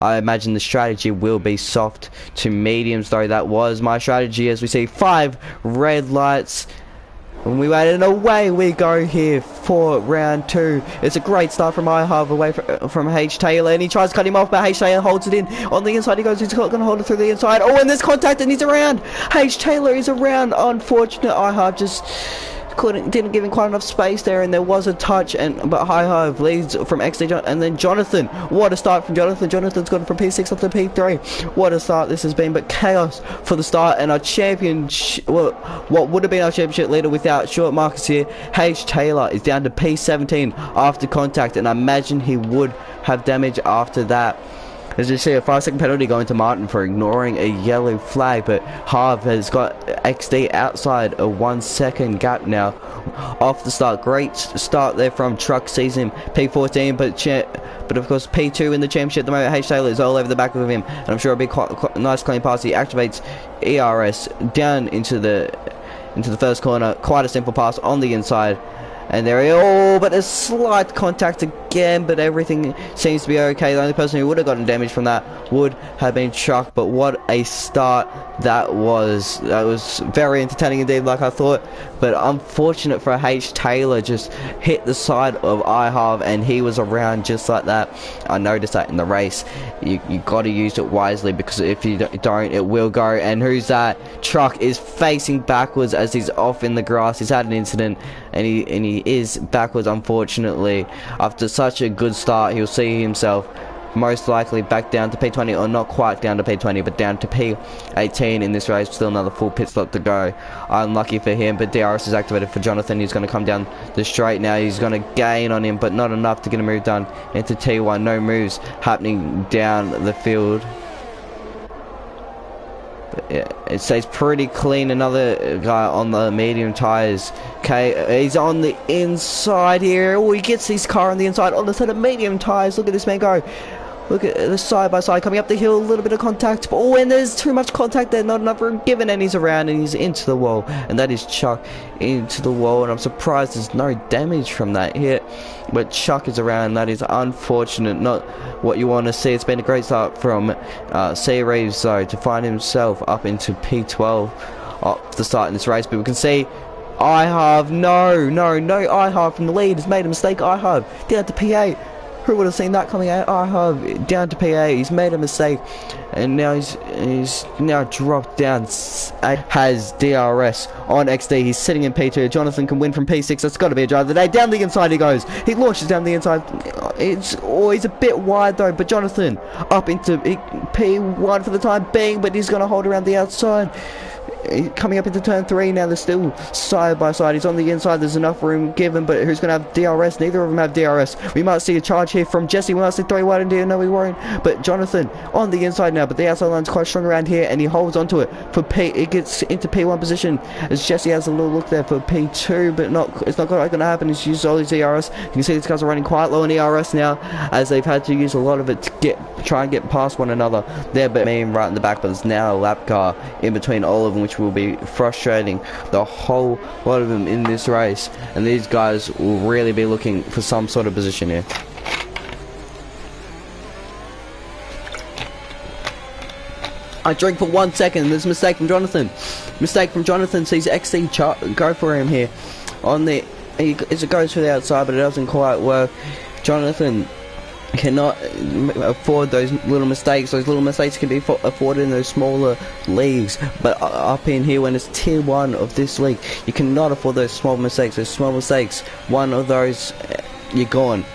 I imagine the strategy will be soft to mediums, though that was my strategy. As we see 5 red lights, and we wait, and away we go here for round 2. It's a great start from iHub away from H. Taylor, and he tries to cut him off, but H. Taylor holds it in. On the inside he goes, he's going to hold it through the inside. Oh, and there's contact, and he's around. H. Taylor is around. Unfortunate, iHub just didn't give him quite enough space there, and there was a touch, but iHub leads from XD, and then Jonathan. What a start from Jonathan. Jonathan's gone from P6 up to P3. What a start this has been, but chaos for the start, and our champion, well, what would have been our championship leader without short markers here, H. Taylor, is down to P17 after contact, and I imagine he would have damage after that. As you see, a 5-second penalty going to Martin for ignoring a yellow flag, but Harv has got XD outside a 1-second gap now off the start. Great start there from Truck, sees him P14, but of course P2 in the championship at the moment. H. Taylor is all over the back of him, and I'm sure it'll be quite nice clean pass. He activates ERS down into the first corner. Quite a simple pass on the inside. And there, but a slight contact again, but everything seems to be okay. The only person who would have gotten damage from that would have been Chuck, but what a start that was. That was very entertaining indeed, like I thought, but unfortunate for H. Taylor, just hit the side of iHarv, and he was around just like that. I noticed that in the race. You got to use it wisely, because if you don't, it will go. And who's that? Truck is facing backwards as he's off in the grass. He's had an incident, and he is backwards, unfortunately. After such a good start, he'll see himself most likely back down to P20, or not quite down to P20, but down to P18 in this race. Still another full pit stop to go. Unlucky for him, but DRS is activated for Jonathan. He's going to come down the straight now. He's going to gain on him, but not enough to get a move done into T1. No moves happening down the field. Yeah, it stays pretty clean. Another guy on the medium tyres. Okay, he's on the inside here. Oh, he gets his car on the inside on the set of medium tyres. Look at this man go. Look at the side by side coming up the hill. A little bit of contact. Oh, and there's too much contact there. Not enough room given, and he's around, and he's into the wall. And that is Chuck into the wall. And I'm surprised there's no damage from that hit. But Chuck is around. That is unfortunate. Not what you want to see. It's been a great start from C. Reeves, though, to find himself up into P12 up the start in this race. But we can see iHarv. No, iHarv from the lead has made a mistake. iHarv down to P8. Who would have seen that coming out? iHarv down to P8. He's made a mistake, and now he's now dropped down. Has DRS on XD. He's sitting in P2. Jonathan can win from P6. That's got to be a drive of the day. Down the inside he goes. He launches down the inside. He's a bit wide though. But Jonathan up into P1 for the time being. But he's going to hold around the outside. Coming up into turn 3 now. They're still side by side. He's on the inside. There's enough room given, but who's going to have DRS? Neither of them have DRS. We might see a charge here from Jesse. We might see 3 wide in here. No, we won't. But Jonathan on the inside now, but the outside line's quite strong around here, and he holds onto it for P. It gets into P1 position as Jesse has a little look there for P2, but it's not going to happen. He's used all his ERS. You can see these guys are running quite low on ERS now, as they've had to use a lot of it to try and get past one another there. But me right in the back, but there's now a lap car in between all of them, which will be frustrating the whole lot of them in this race, and these guys will really be looking for some sort of position here. I drink for 1 second. There's a mistake from Jonathan. Sees XC go for him here on the. It goes for the outside, but it doesn't quite work. Jonathan cannot afford those little mistakes. Those little mistakes can be afforded in those smaller leagues, but up in here when it's tier 1 of this league, you cannot afford those small mistakes. One of those, you're gone.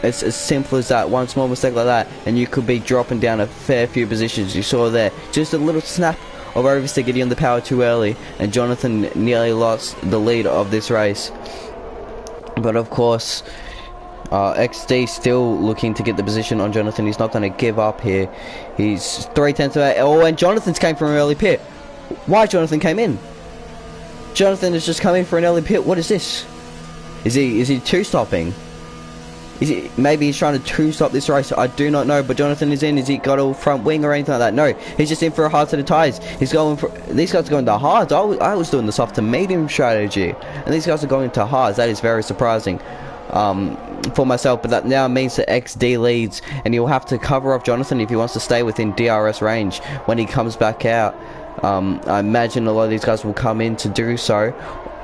It's as simple as that. One small mistake like that, and you could be dropping down a fair few positions. You saw there just a little snap of overstick, getting on the power too early, and Jonathan nearly lost the lead of this race. But of course, XD still looking to get the position on Jonathan. He's not going to give up here. He's 3/10 away. Oh, and Jonathan's came from an early pit. Why Jonathan came in? Jonathan has just come in for an early pit. What is this? Is he two-stopping? Maybe he's trying to two-stop this race. I do not know. But Jonathan is in. Has he got a front wing or anything like that? No. He's just in for a hard set of tyres. He's going for. These guys are going to hards. I was doing the soft to medium strategy, and these guys are going to hards. That is very surprising. for myself, but that now means that XD leads, and he'll have to cover off Jonathan if he wants to stay within DRS range when he comes back out. I imagine a lot of these guys will come in to do so.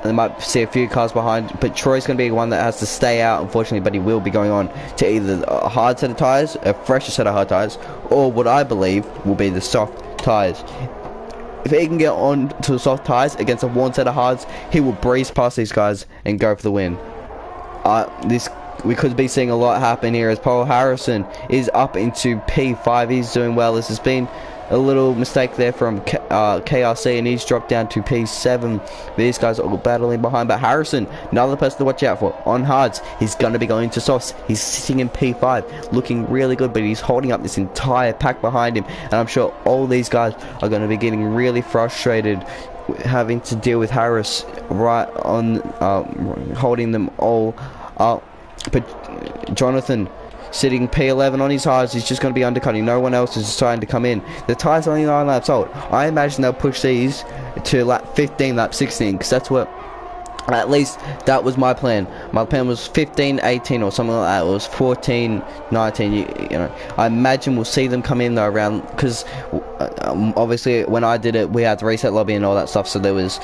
They might see a few cars behind, but Troy's going to be one that has to stay out, unfortunately, but he will be going on to either a hard set of tyres, a fresher set of hard tyres, or what I believe will be the soft tyres. If he can get on to the soft tyres against a worn set of hards, he will breeze past these guys and go for the win. We could be seeing a lot happen here as Paul Harrison is up into P5. He's doing well. This has been a little mistake there from KRC, and he's dropped down to P7. These guys are all battling behind, but Harrison, another person to watch out for on hards. He's going to be going to softs. He's sitting in P5, looking really good, but he's holding up this entire pack behind him, and I'm sure all these guys are going to be getting really frustrated having to deal with Harris right on holding them all up. But Jonathan sitting P11 on his hards, he's just going to be undercutting. No one else is trying to come in. The tyres are only 9 laps old. I imagine they'll push these to lap 15, lap 16, because that's what, at least that was my plan. My plan was 15, 18 or something like that. It was 14, 19, you know. I imagine we'll see them come in though around, because obviously when I did it, we had the reset lobby and all that stuff, so there was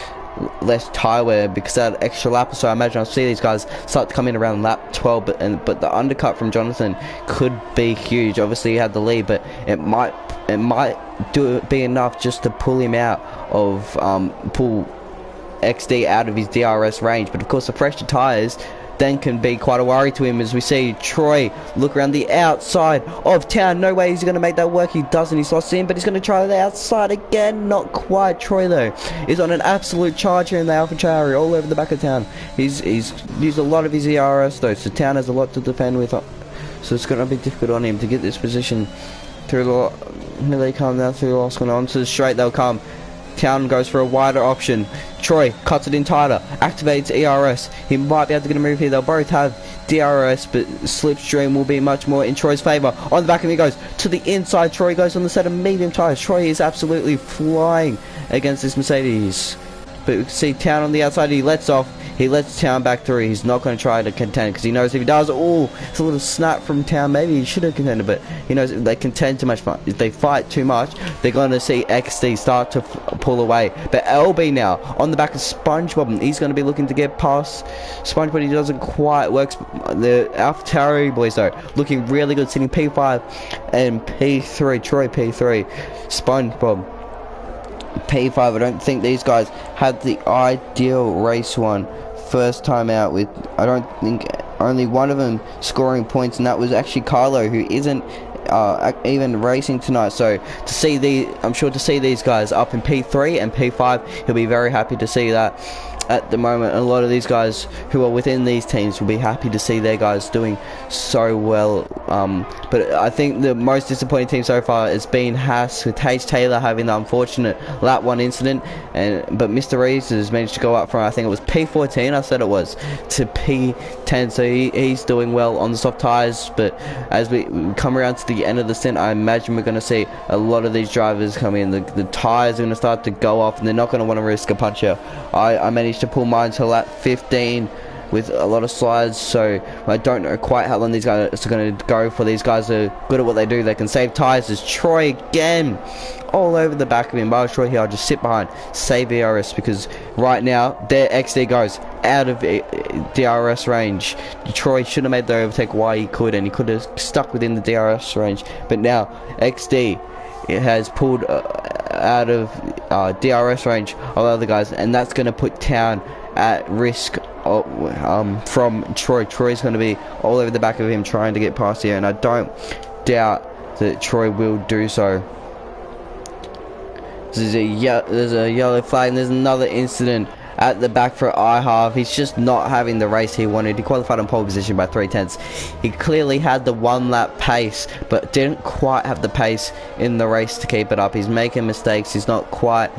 less tyre wear because of that extra lap. So I imagine I'll see these guys start to come in around lap 12, but the undercut from Jonathan could be huge. Obviously he had the lead, but it might be enough just to pull him out of pull XD out of his DRS range. But of course the fresher tyres then can be quite a worry to him, as we see Troy look around the outside of town. No way he's going to make that work. He doesn't. He's lost in, but he's going to try the outside again. Not quite. Troy though is on an absolute charge here in the AlphaTauri all over the back of town. He's used a lot of his ERS though, so town has a lot to defend with, so it's going to be difficult on him to get this position through the. Here they come now through the last one. Onto the straight they'll come. Town goes for a wider option. Troy cuts it in tighter, activates ERS. He might be able to get a move here. They'll both have DRS, but slipstream will be much more in Troy's favour. On the back of him he goes to the inside. Troy goes on the set of medium tyres. Troy is absolutely flying against this Mercedes. But we can see Town on the outside. He lets off. He lets Town back through. He's not going to try to contend because he knows if he does, oh, it's a little snap from Town. Maybe he should have contended, but he knows if they contend too much. If they fight too much, they're going to see XD start to pull away. But LB now on the back of SpongeBob. He's going to be looking to get past SpongeBob. He doesn't quite work. The AlphaTauri boys though looking really good, sitting P5 and P3. Troy P3, SpongeBob P5. I don't think these guys had the ideal race one first time out with, I don't think, only one of them scoring points, and that was actually Carlo, who isn't even racing tonight. So to see I'm sure to see these guys up in P3 and P5, he'll be very happy to see that. At the moment, a lot of these guys who are within these teams will be happy to see their guys doing so well. But I think the most disappointing team so far has been Haas, with Tage Taylor having the unfortunate lap 1 incident, but Mr. Reeves has managed to go up from, I think it was P14, I said it was, to P10. So he's doing well on the soft tyres. But as we come around to the end of the stint, I imagine we're going to see a lot of these drivers come in. The tyres are going to start to go off, and they're not going to want to risk a puncher. I managed to pull mine to lap 15 with a lot of slides, so I don't know quite how long these guys are going to go for. These guys are good at what they do. They can save tyres. There's Troy again all over the back of him. But I was Troy here, I'll just sit behind, save ERS, because right now their XD goes out of DRS range. Troy should have made the overtake while he could, and he could have stuck within the DRS range, but now XD it has pulled out of DRS range of other guys, and that's going to put Town at risk from Troy. Troy's going to be all over the back of him trying to get past here, and I don't doubt that Troy will do so. There's a yellow flag, and there's another incident at the back for iHalf. He's just not having the race he wanted. He qualified on pole position by 3/10. He clearly had the 1 lap pace, but didn't quite have the pace in the race to keep it up. He's making mistakes. He's not quite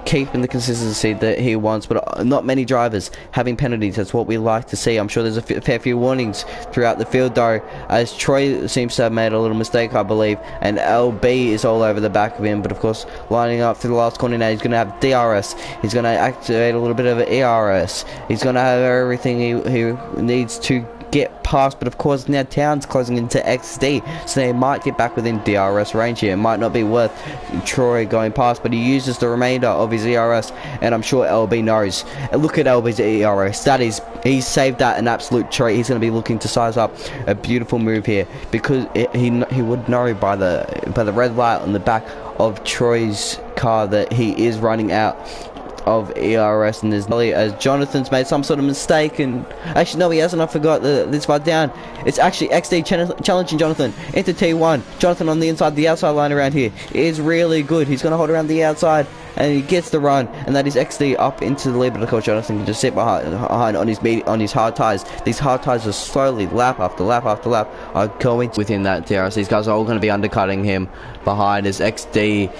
keeping the consistency that he wants, but not many drivers having penalties. That's what we like to see. I'm sure there's a fair few warnings throughout the field though, as Troy seems to have made a little mistake, I believe, and LB is all over the back of him. But of course, lining up through the last corner now, he's going to have DRS, he's going to activate a little bit of ERS, he's going to have everything he needs to get past, but of course now Town's closing into XD, so they might get back within DRS range here. It might not be worth Troy going past, but he uses the remainder of his ERS, and I'm sure LB knows. And look at LB's ERS. That is, he's saved that an absolute treat. He's going to be looking to size up a beautiful move here, because he would know by the red light on the back of Troy's car that he is running out of ERS, and there's as Jonathan's made some sort of mistake, and actually no, he hasn't. I forgot this far down. It's actually XD challenging Jonathan into T1. Jonathan on the inside, the outside line around here is really good. He's going to hold around the outside, and he gets the run, and that is XD up into the lead, but of course Jonathan can just sit behind on his hard tires. These hard tires are slowly, lap after lap after lap, are going within that DRS. These guys are all going to be undercutting him behind as XD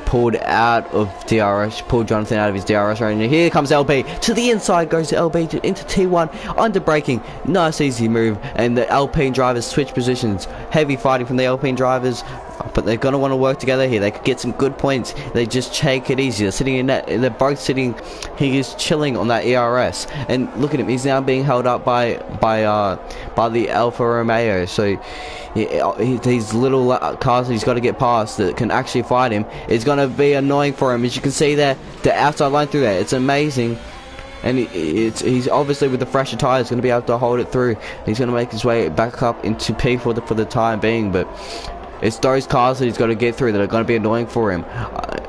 pulled out of DRS, pulled Jonathan out of his DRS range. And here comes LB to the inside, goes to LB into T1, under braking, nice easy move, and the Alpine drivers switch positions. Heavy fighting from the Alpine drivers, but they're going to want to work together here. They could get some good points. They just take it easy. They're sitting in that, they're both sitting, he is chilling on that ERS, and look at him, he's now being held up by the Alfa Romeo. So these little cars he's got to get past that can actually fight him is going to be annoying for him. As you can see there, the outside line through there, it's amazing. And he's obviously, with the fresher tires, going to be able to hold it through. He's going to make his way back up into P4 for the time being, but it's those cars that he's got to get through that are going to be annoying for him.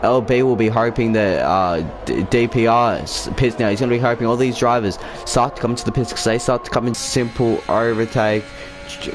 LB will be hoping that DPR pits now. He's going to be hoping all these drivers start to come into the pits, because they start to come in simple overtake.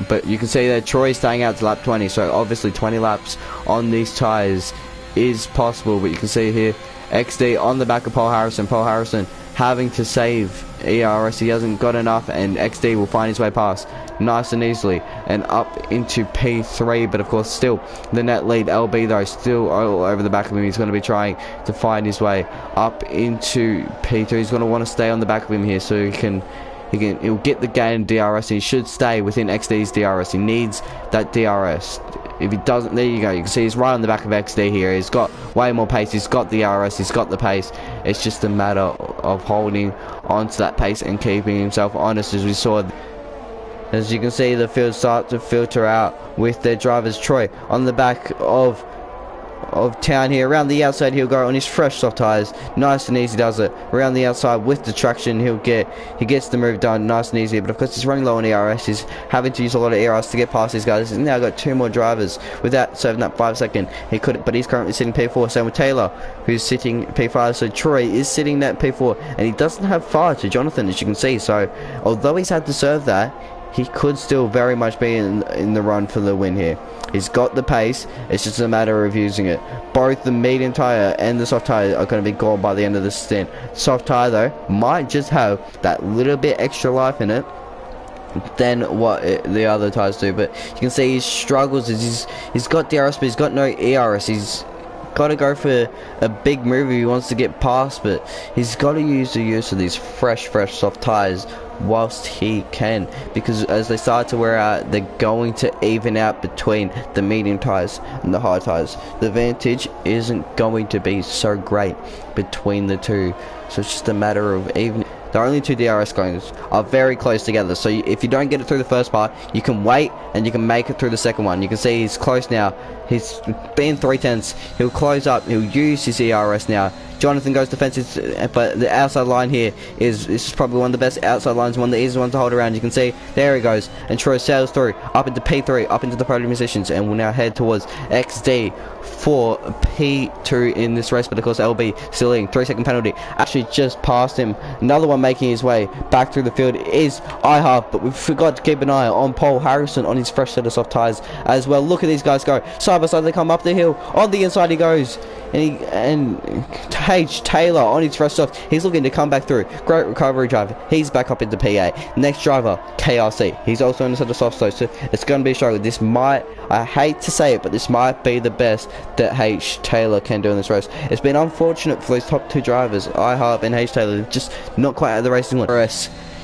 But you can see that Troy's staying out to lap 20, so obviously 20 laps on these tires is possible. But you can see here XD on the back of Paul Harrison. Paul Harrison having to save ERS. He hasn't got enough, and XD will find his way past nice and easily and up into P3. But of course still the net lead. LB though still all over the back of him. He's going to be trying to find his way up into P2. He's going to want to stay on the back of him here, so he'll get the gain DRS. He should stay within XD's DRS. He needs that DRS. If he doesn't, there you go. You can see he's right on the back of XD here. He's got way more pace. He's got the DRS. He's got the pace. It's just a matter of holding onto that pace and keeping himself honest, as we saw. As you can see, the field start to filter out with their drivers. Troy on the back of Town here. Around the outside he'll go on his fresh soft tires, nice and easy does it. Around the outside with the traction he gets the move done nice and easy. But of course he's running low on ERS. He's having to use a lot of ERS to get past these guys. He's now got two more drivers without serving that 5 second. He could, but he's currently sitting P4. Same with Taylor, who's sitting P5. So Troy is sitting that P4, and he doesn't have far to Jonathan, as you can see. So although he's had to serve that, he could still very much be in the run for the win here. He's got the pace, it's just a matter of using it. Both the medium tyre and the soft tyre are going to be gone by the end of the stint. Soft tyre though might just have that little bit extra life in it than what the other tyres do. But you can see he struggles as he's got DRS, but he's got no ERS. He's got to go for a big move if he wants to get past, but he's got to use the use of these fresh soft tyres whilst he can, because as they start to wear out, they're going to even out between the medium tyres and the hard tyres. The advantage isn't going to be so great between the two, so it's just a matter of even. The only two DRS cones are very close together, so if you don't get it through the first part, you can wait and you can make it through the second one. You can see he's close now. He's been 3/10. He'll close up. He'll use his ERS now. Jonathan goes defensive, but the outside line here is probably one of the best outside lines, one of the easiest ones to hold around. You can see there he goes, and Troy sails through up into P3, up into the podium positions, and will now head towards XD for P2 in this race. But of course LB still in 3 second penalty, actually just passed him. Another one making his way back through the field is iHub, but we forgot to keep an eye on Paul Harrison on his fresh set of soft tyres as well. Look at these guys go side by side. They come up the hill, on the inside he goes, and H Taylor on his fresh soft, he's looking to come back through. Great recovery driver, he's back up into PA. Next driver KRC, he's also on the set of soft, so it's going to be a struggle. This might, I hate to say it, but this might be the best that H Taylor can do in this race. It's been unfortunate for those top two drivers, iHub and H Taylor, just not quite at the racing line.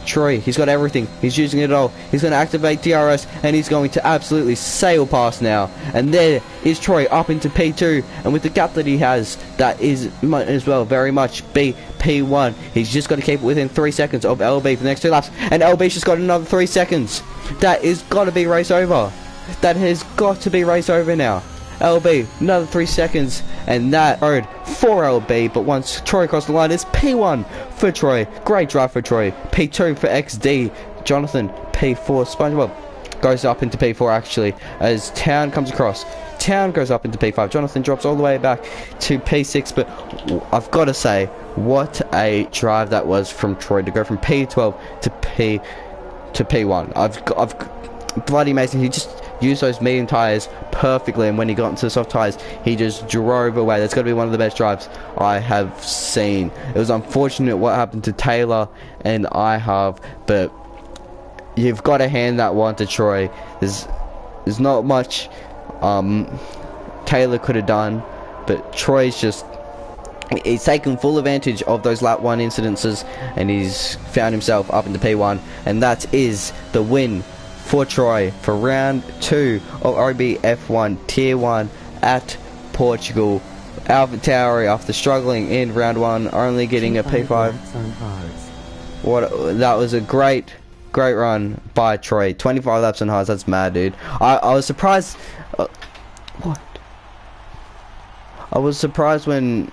Troy, he's got everything. He's using it all. He's going to activate DRS, and he's going to absolutely sail past now. And there is Troy up into P2, and with the gap that he has, that is as well very much P1. He's just got to keep it within 3 seconds of LB for the next 2 laps, and LB's just got another 3 seconds. That is got to be race over. That has got to be race over now. LB, another 3 seconds, and that road for LB, but once Troy crossed the line, it's P1 for Troy. Great drive for Troy. P2 for XD. Jonathan, P4. SpongeBob goes up into P4 actually, as Town comes across. Town goes up into P5. Jonathan drops all the way back to P6, but I've got to say, what a drive that was from Troy to go from P12 to P1. I've bloody amazing. He just used those medium tyres perfectly, and when he got into the soft tyres, he just drove away. That's got to be one of the best drives I have seen. It was unfortunate what happened to Taylor and IHAV, but you've got to hand that one to Troy. There's not much Taylor could have done, but Troy's just, he's taken full advantage of those lap 1 incidences, and he's found himself up into P1, and that is the win for Troy for round 2 of OBF1 Tier 1 at Portugal. AlphaTauri, after struggling in round 1, only getting a P5. That was a great run by Troy. 25 laps on hards. That's mad, dude. I was surprised. What? I was surprised when